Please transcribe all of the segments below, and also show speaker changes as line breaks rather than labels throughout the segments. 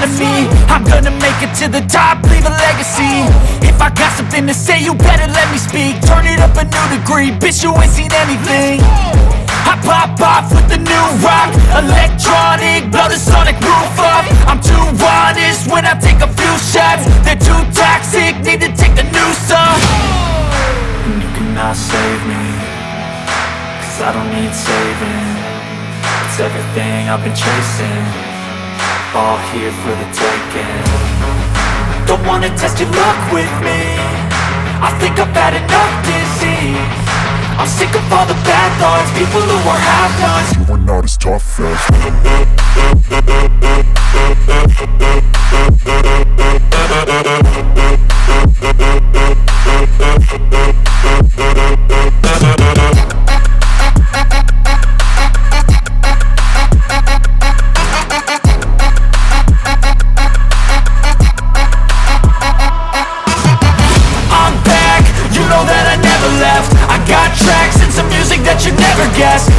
of me. I'm gonna make it to the top, leave a legacy. If I got something to say, you better let me speak. Turn it up a new degree, bitch, you ain't seen anything. I pop off with the new rock, electronic, blow the sonic roof up. I'm too honest when I take a few shots. They're too toxic, need to take the noose off. And you cannot save me, cause I don't need saving. It's everything I've been chasing, all here for the taking. Don't wanna test your luck with me, I think I've had enough disease. I'm sick of all the bad thoughts, people who are half-nots. You are not as tough as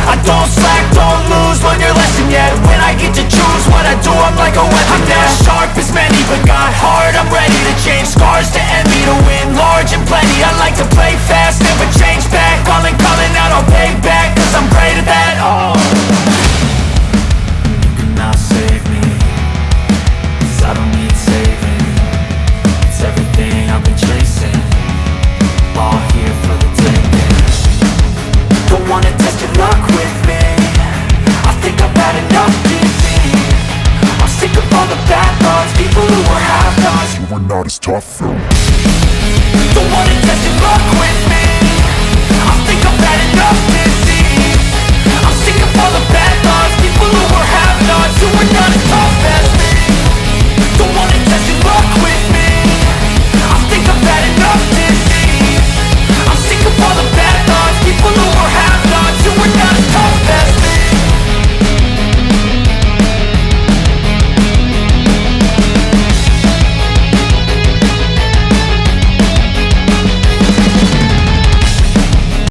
I don't slack, don't lose, learn your lesson yet. When I get to choose what I do, I'm like a weapon. I'm not sharp as many, but got hard. I'm ready to change scars to envy, to win large and plenty. I like to play fast, never change back. Calling out, I'll pay back, cause I'm great at that. Oh, you cannot save me, cause I don't need saving. It's everything I've been chasing, all here for the taking. Don't wanna test your luck with me, I think I've had enough disease. I'm sick of all the bad thoughts, people who are half-nots. You are not as tough though. Don't wanna test your luck with me, I think I've had enough disease.